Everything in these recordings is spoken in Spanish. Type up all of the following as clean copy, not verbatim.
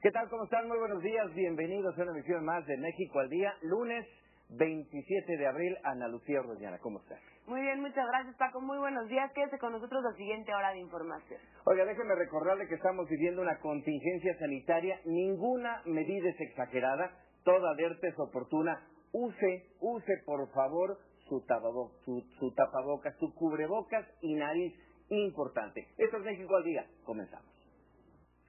¿Qué tal? ¿Cómo están? Muy buenos días. Bienvenidos a una emisión más de México al Día, lunes 27 de abril. Ana Lucía Ordoñana, ¿cómo estás? Muy bien, muchas gracias, Paco. Muy buenos días. Quédese con nosotros la siguiente hora de información. Oiga, déjeme recordarle que estamos viviendo una contingencia sanitaria. Ninguna medida es exagerada. Toda alerta es oportuna. Use por favor su tapabocas, su cubrebocas y nariz. Importante. Esto es México al Día. Comenzamos.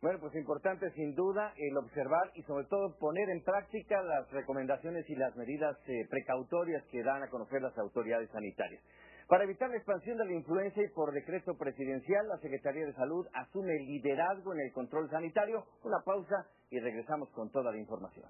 Bueno, pues importante sin duda el observar y sobre todo poner en práctica las recomendaciones y las medidas precautorias que dan a conocer las autoridades sanitarias. Para evitar la expansión de la influenza y por decreto presidencial, la Secretaría de Salud asume el liderazgo en el control sanitario. Una pausa y regresamos con toda la información.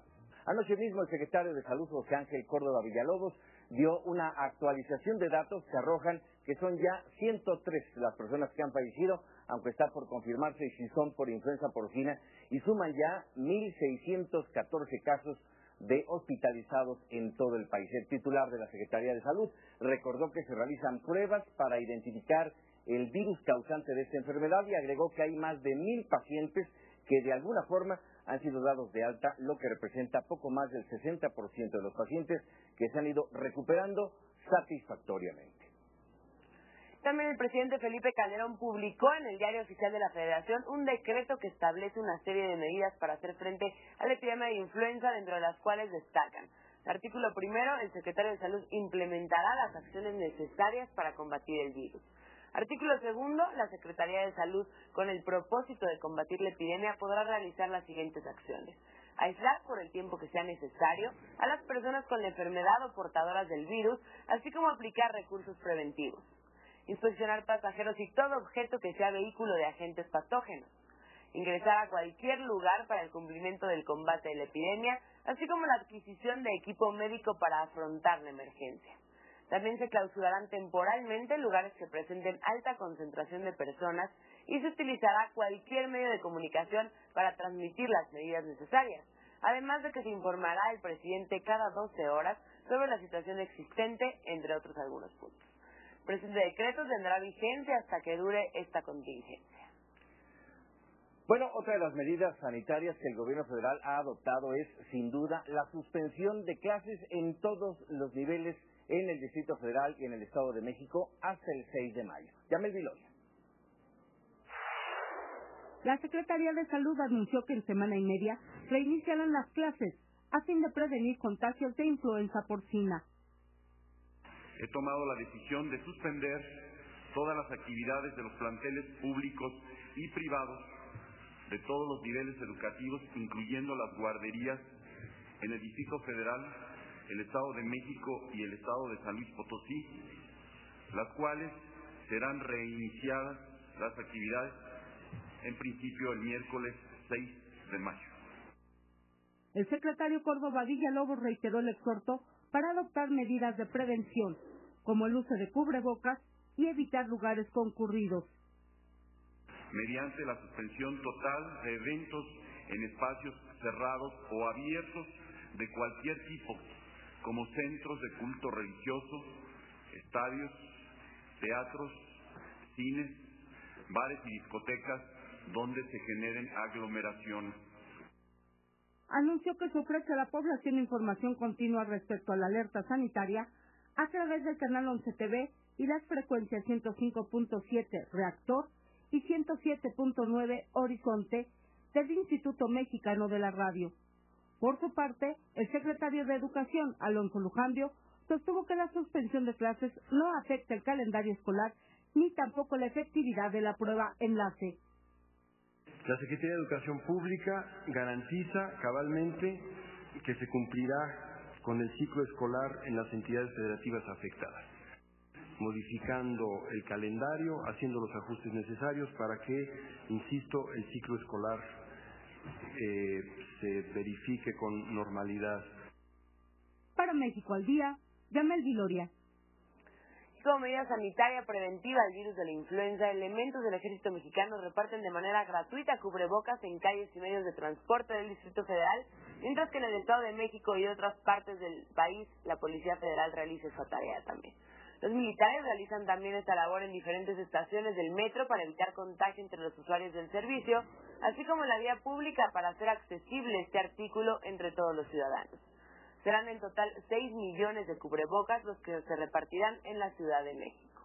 Anoche mismo el secretario de Salud, José Ángel Córdoba Villalobos, dio una actualización de datos que arrojan que son ya 103 las personas que han fallecido, aunque está por confirmarse si son por influenza porcina, y suman ya 1.614 casos de hospitalizados en todo el país. El titular de la Secretaría de Salud recordó que se realizan pruebas para identificar el virus causante de esta enfermedad y agregó que hay más de 1.000 pacientes que de alguna forma han sido dados de alta, lo que representa poco más del 60% de los pacientes que se han ido recuperando satisfactoriamente. También el presidente Felipe Calderón publicó en el Diario Oficial de la Federación un decreto que establece una serie de medidas para hacer frente a la epidemia de influenza, dentro de las cuales destacan: artículo primero, el secretario de Salud implementará las acciones necesarias para combatir el virus. Artículo segundo, la Secretaría de Salud, con el propósito de combatir la epidemia, podrá realizar las siguientes acciones: aislar por el tiempo que sea necesario a las personas con la enfermedad o portadoras del virus, así como aplicar recursos preventivos; inspeccionar pasajeros y todo objeto que sea vehículo de agentes patógenos; ingresar a cualquier lugar para el cumplimiento del combate de la epidemia, así como la adquisición de equipo médico para afrontar la emergencia. También se clausurarán temporalmente lugares que presenten alta concentración de personas y se utilizará cualquier medio de comunicación para transmitir las medidas necesarias, además de que se informará al presidente cada 12 horas sobre la situación existente, entre otros algunos puntos. El presente decreto tendrá vigencia hasta que dure esta contingencia. Bueno, otra de las medidas sanitarias que el gobierno federal ha adoptado es, sin duda, la suspensión de clases en todos los niveles en el Distrito Federal y en el Estado de México hasta el 6 de mayo. Yamel Viloria. La Secretaría de Salud anunció que en semana y media reiniciarán las clases a fin de prevenir contagios de influenza porcina. He tomado la decisión de suspender todas las actividades de los planteles públicos y privados de todos los niveles educativos, incluyendo las guarderías en el Distrito Federal, el Estado de México y el Estado de San Luis Potosí, las cuales serán reiniciadas las actividades en principio el miércoles 6 de mayo. El secretario Córdoba Villalobos reiteró el exhorto para adoptar medidas de prevención, como el uso de cubrebocas y evitar lugares concurridos. Mediante la suspensión total de eventos en espacios cerrados o abiertos de cualquier tipo, como centros de culto religioso, estadios, teatros, cines, bares y discotecas donde se generen aglomeraciones. Anunció que se ofrece a la población información continua respecto a la alerta sanitaria a través del canal 11 TV y las frecuencias 105.7 Reactor y 107.9 Horizonte del Instituto Mexicano de la Radio. Por su parte, el secretario de Educación, Alonso Lujambio, sostuvo que la suspensión de clases no afecta el calendario escolar ni tampoco la efectividad de la prueba enlace. La Secretaría de Educación Pública garantiza cabalmente que se cumplirá con el ciclo escolar en las entidades federativas afectadas, modificando el calendario, haciendo los ajustes necesarios para que, insisto, el ciclo escolar se verifique con normalidad. Para México al Día, Yamel Viloria. Como medida sanitaria preventiva al virus de la influenza, elementos del Ejército Mexicano reparten de manera gratuita cubrebocas en calles y medios de transporte del Distrito Federal, mientras que en el Estado de México y otras partes del país la Policía Federal realiza esa tarea también. Los militares realizan también esta labor en diferentes estaciones del metro para evitar contagio entre los usuarios del servicio, así como en la vía pública para hacer accesible este artículo entre todos los ciudadanos. Serán en total 6 millones de cubrebocas los que se repartirán en la Ciudad de México.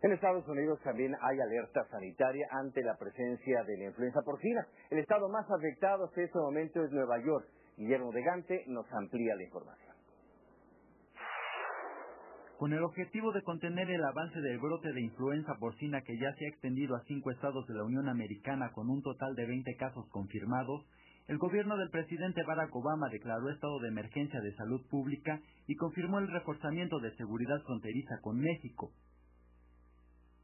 En Estados Unidos también hay alerta sanitaria ante la presencia de la influenza porcina. El estado más afectado hasta este momento es Nueva York. Guillermo de Gante nos amplía la información. Con el objetivo de contener el avance del brote de influenza porcina que ya se ha extendido a 5 estados de la Unión Americana con un total de 20 casos confirmados, el gobierno del presidente Barack Obama declaró estado de emergencia de salud pública y confirmó el reforzamiento de seguridad fronteriza con México.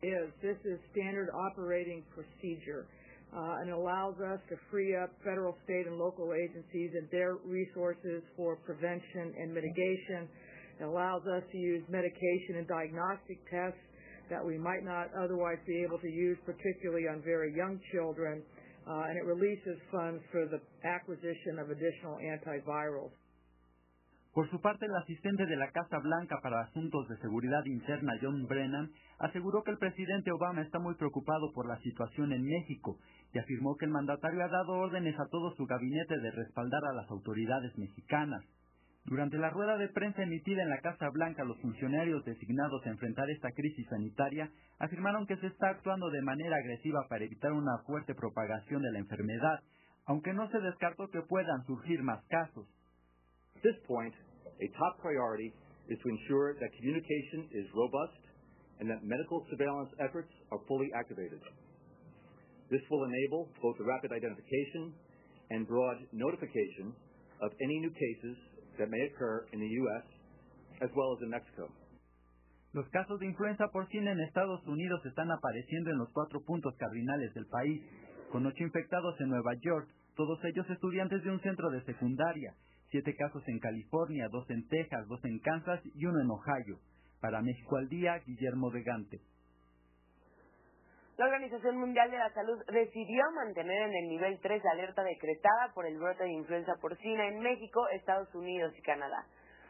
This is standard operating procedure and allows us to free up federal, state, and local agencies and their resources for prevention and mitigation. It allows us to use medication and diagnostic tests that we might not otherwise be able to use, particularly on very young children, and it releases funds for the acquisition of additional antivirals. Por su parte, el asistente de la Casa Blanca para Asuntos de Seguridad Interna, John Brennan, aseguró que el presidente Obama está muy preocupado por la situación en México y afirmó que el mandatario ha dado órdenes a todo su gabinete de respaldar a las autoridades mexicanas. Durante la rueda de prensa emitida en la Casa Blanca, los funcionarios designados a enfrentar esta crisis sanitaria afirmaron que se está actuando de manera agresiva para evitar una fuerte propagación de la enfermedad, aunque no se descartó que puedan surgir más casos. At this point, a top priority is to ensure that communication is robust and that medical surveillance efforts are fully activated. This will enable both the rapid identification and broad notification of any new cases that may occur in the U.S. as well as in Mexico. Los casos de influenza porcina en Estados Unidos están apareciendo en los 4 puntos cardinales del país, con 8 infectados en Nueva York, todos ellos estudiantes de un centro de secundaria, 7 casos en California, 2 en Texas, 2 en Kansas y 1 en Ohio. Para México al Día, Guillermo de Gante. La Organización Mundial de la Salud decidió mantener en el nivel 3 la alerta decretada por el brote de influenza porcina en México, Estados Unidos y Canadá.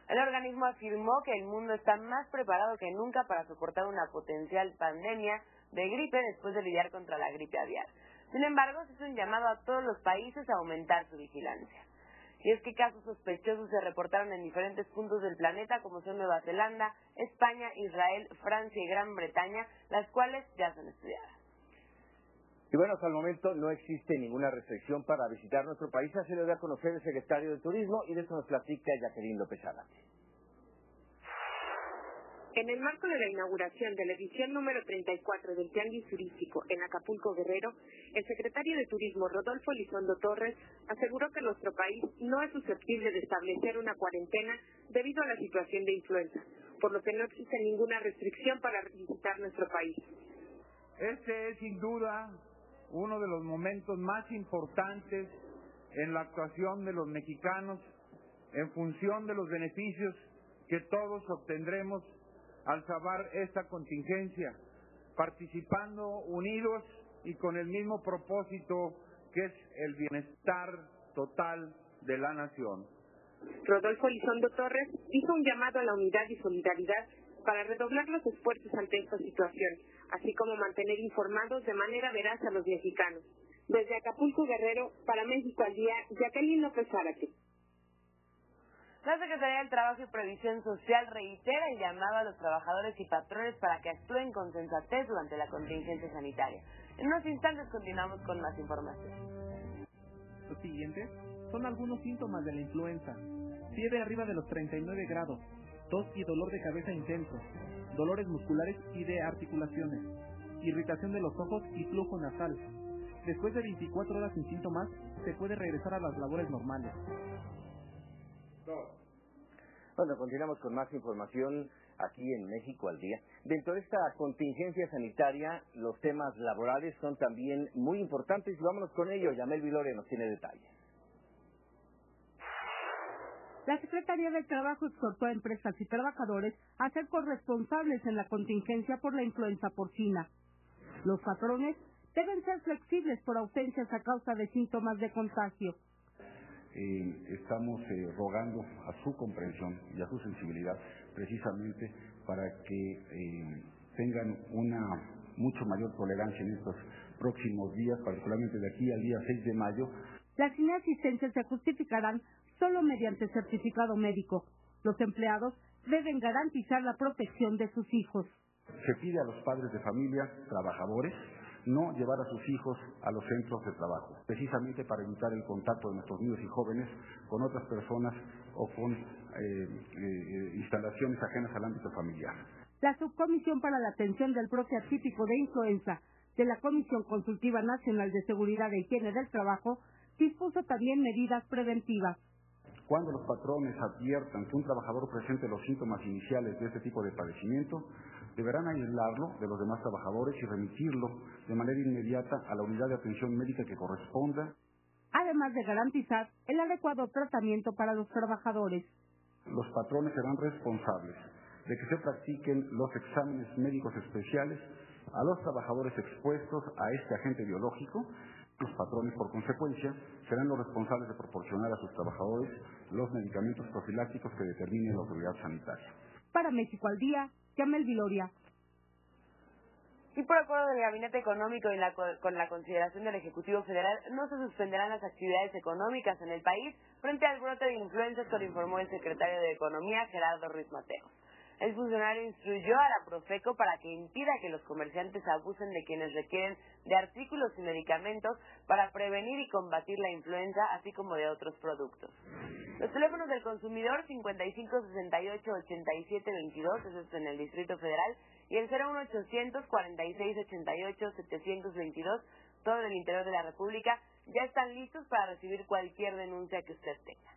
El organismo afirmó que el mundo está más preparado que nunca para soportar una potencial pandemia de gripe después de lidiar contra la gripe aviar. Sin embargo, se hizo un llamado a todos los países a aumentar su vigilancia. Y es que casos sospechosos se reportaron en diferentes puntos del planeta, como son Nueva Zelanda, España, Israel, Francia y Gran Bretaña, las cuales ya son estudiadas. Y bueno, hasta el momento no existe ninguna restricción para visitar nuestro país, así lo da a conocer el secretario de Turismo, y de eso nos platica Jacqueline López Álvarez. En el marco de la inauguración de la edición número 34 del Tianguis Turístico en Acapulco, Guerrero, el secretario de Turismo, Rodolfo Elizondo Torres, aseguró que nuestro país no es susceptible de establecer una cuarentena debido a la situación de influenza, por lo que no existe ninguna restricción para visitar nuestro país. Este es sin duda uno de los momentos más importantes en la actuación de los mexicanos en función de los beneficios que todos obtendremos al salvar esta contingencia, participando unidos y con el mismo propósito que es el bienestar total de la nación. Rodolfo Elizondo Torres hizo un llamado a la unidad y solidaridad para redoblar los esfuerzos ante esta situación, así como mantener informados de manera veraz a los mexicanos. Desde Acapulco, Guerrero, para México al Día, Jacqueline López Álvarez. La Secretaría del Trabajo y Previsión Social reitera el llamado a los trabajadores y patrones para que actúen con sensatez durante la contingencia sanitaria. En unos instantes continuamos con más información. Los siguientes son algunos síntomas de la influenza: fiebre arriba de los 39 grados, tos y dolor de cabeza intenso, dolores musculares y de articulaciones, irritación de los ojos y flujo nasal. Después de 24 horas sin síntomas, se puede regresar a las labores normales. Bueno, continuamos con más información aquí en México al Día. Dentro de esta contingencia sanitaria, los temas laborales son también muy importantes y vámonos con ello. Yamel Vilore nos tiene detalles. La Secretaría del Trabajo exhortó a empresas y trabajadores a ser corresponsables en la contingencia por la influenza porcina. Los patrones deben ser flexibles por ausencias a causa de síntomas de contagio. Estamos rogando a su comprensión y a su sensibilidad precisamente para que tengan una mucho mayor tolerancia en estos próximos días, particularmente de aquí al día 6 de mayo. Las inasistencias se justificarán solo mediante certificado médico. Los empleados deben garantizar la protección de sus hijos. Se pide a los padres de familia, trabajadores, no llevar a sus hijos a los centros de trabajo, precisamente para evitar el contacto de nuestros niños y jóvenes con otras personas o con instalaciones ajenas al ámbito familiar. La Subcomisión para la Atención del Brote Atípico de Influenza de la Comisión Consultiva Nacional de Seguridad e Higiene del Trabajo dispuso también medidas preventivas. Cuando los patrones adviertan que un trabajador presente los síntomas iniciales de este tipo de padecimiento, deberán aislarlo de los demás trabajadores y remitirlo de manera inmediata a la unidad de atención médica que corresponda, además de garantizar el adecuado tratamiento para los trabajadores. Los patrones serán responsables de que se practiquen los exámenes médicos especiales a los trabajadores expuestos a este agente biológico. Los patrones, por consecuencia, serán los responsables de proporcionar a sus trabajadores los medicamentos profilácticos que determine la autoridad sanitaria. Para México al Día, Yamel Viloria. Y por acuerdo del Gabinete Económico y con la consideración del Ejecutivo Federal, no se suspenderán las actividades económicas en el país frente al brote de influenza, que lo informó el secretario de Economía, Gerardo Ruiz Mateos. El funcionario instruyó a la Profeco para que impida que los comerciantes abusen de quienes requieren de artículos y medicamentos para prevenir y combatir la influenza, así como de otros productos. Los teléfonos del consumidor 55 68 87 22, eso es en el Distrito Federal, y el 01800 46 88 722, todo en el interior de la República, ya están listos para recibir cualquier denuncia que usted tenga.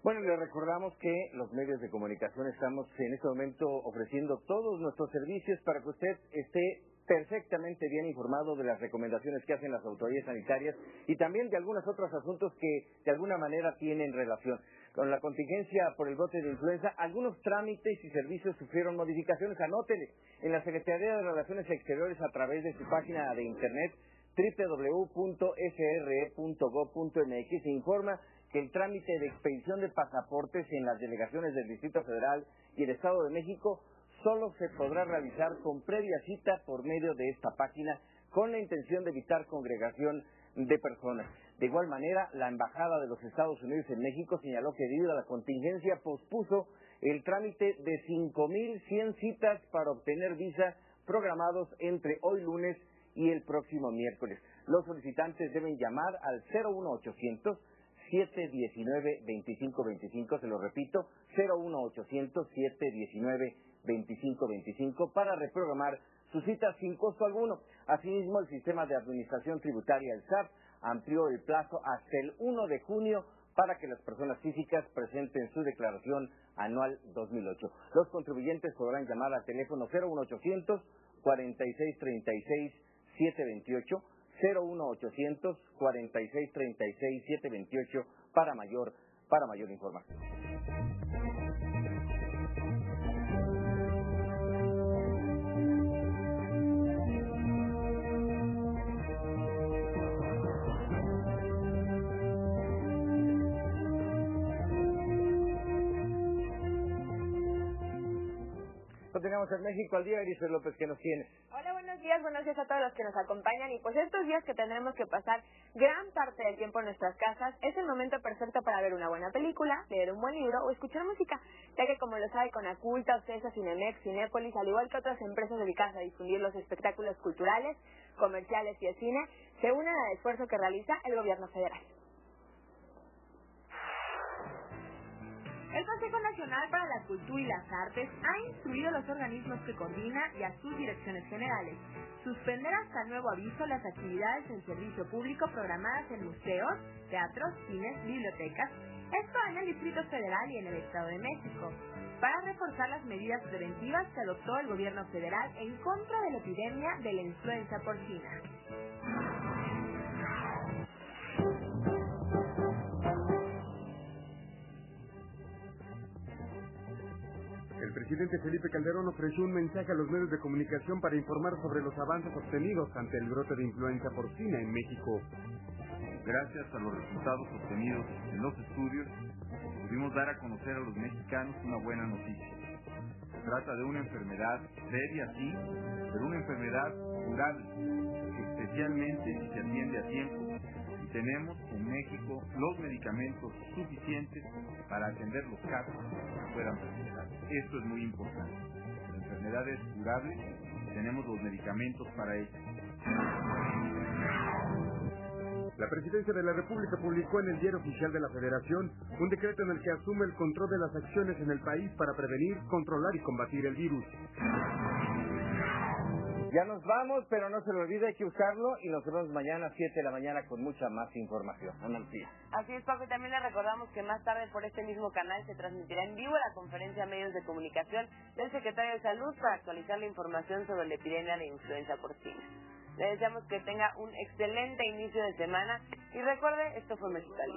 Bueno, le recordamos que los medios de comunicación estamos en este momento ofreciendo todos nuestros servicios para que usted esté perfectamente bien informado de las recomendaciones que hacen las autoridades sanitarias y también de algunos otros asuntos que de alguna manera tienen relación. Con la contingencia por el brote de influenza, algunos trámites y servicios sufrieron modificaciones. Anótele en la Secretaría de Relaciones Exteriores a través de su página de internet www.sre.gov.mx se informa que el trámite de expedición de pasaportes en las delegaciones del Distrito Federal y el Estado de México solo se podrá realizar con previa cita por medio de esta página, con la intención de evitar congregación de personas. De igual manera, la Embajada de los Estados Unidos en México señaló que debido a la contingencia pospuso el trámite de 5,100 citas para obtener visa programados entre hoy lunes y el próximo miércoles. Los solicitantes deben llamar al 01800 719-2525, se lo repito, 01800-719-2525 para reprogramar su cita sin costo alguno. Asimismo, el Sistema de Administración Tributaria, el SAT, amplió el plazo hasta el 1 de junio para que las personas físicas presenten su declaración anual 2008. Los contribuyentes podrán llamar al teléfono 01800 4636 728 01800 4636 728 para mayor información. Continuamos en México al día. Elizabeth López, ¿qué nos tiene? Hola, buenos días a todos los que nos acompañan. Y pues estos días que tendremos que pasar gran parte del tiempo en nuestras casas, es el momento perfecto para ver una buena película, leer un buen libro o escuchar música, ya que como lo sabe Conaculta, Ocesa, Cinemex, Cinépolis, al igual que otras empresas dedicadas a difundir los espectáculos culturales, comerciales y el cine, se unen al esfuerzo que realiza el gobierno federal. El Consejo Nacional para la Cultura y las Artes ha instruido a los organismos que coordina y a sus direcciones generales suspender hasta nuevo aviso las actividades en servicio público programadas en museos, teatros, cines, bibliotecas, esto en el Distrito Federal y en el Estado de México, para reforzar las medidas preventivas que adoptó el gobierno federal en contra de la epidemia de la influenza porcina. El presidente Felipe Calderón ofreció un mensaje a los medios de comunicación para informar sobre los avances obtenidos ante el brote de influenza porcina en México. Gracias a los resultados obtenidos en los estudios, pudimos dar a conocer a los mexicanos una buena noticia. Se trata de una enfermedad seria, sí, pero una enfermedad curable, especialmente si se atiende a tiempo. Y tenemos en México los medicamentos suficientes para atender los casos que puedan presentar. Esto es muy importante. La enfermedad es curable, tenemos los medicamentos para ello. La Presidencia de la República publicó en el Diario Oficial de la Federación un decreto en el que asume el control de las acciones en el país para prevenir, controlar y combatir el virus. Ya nos vamos, pero no se lo olvide, hay que usarlo y nos vemos mañana a 7 de la mañana con mucha más información. Ana Lucía. Así es, Paco, y también le recordamos que más tarde por este mismo canal se transmitirá en vivo la conferencia a medios de comunicación del Secretario de Salud para actualizar la información sobre la epidemia de influenza porcina. Le deseamos que tenga un excelente inicio de semana y recuerde, esto fue Mexicali.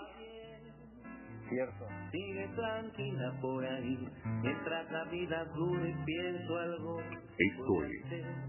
Cierto. Sigue tranquila por ahí, mientras la vida dure, pienso algo. Esto es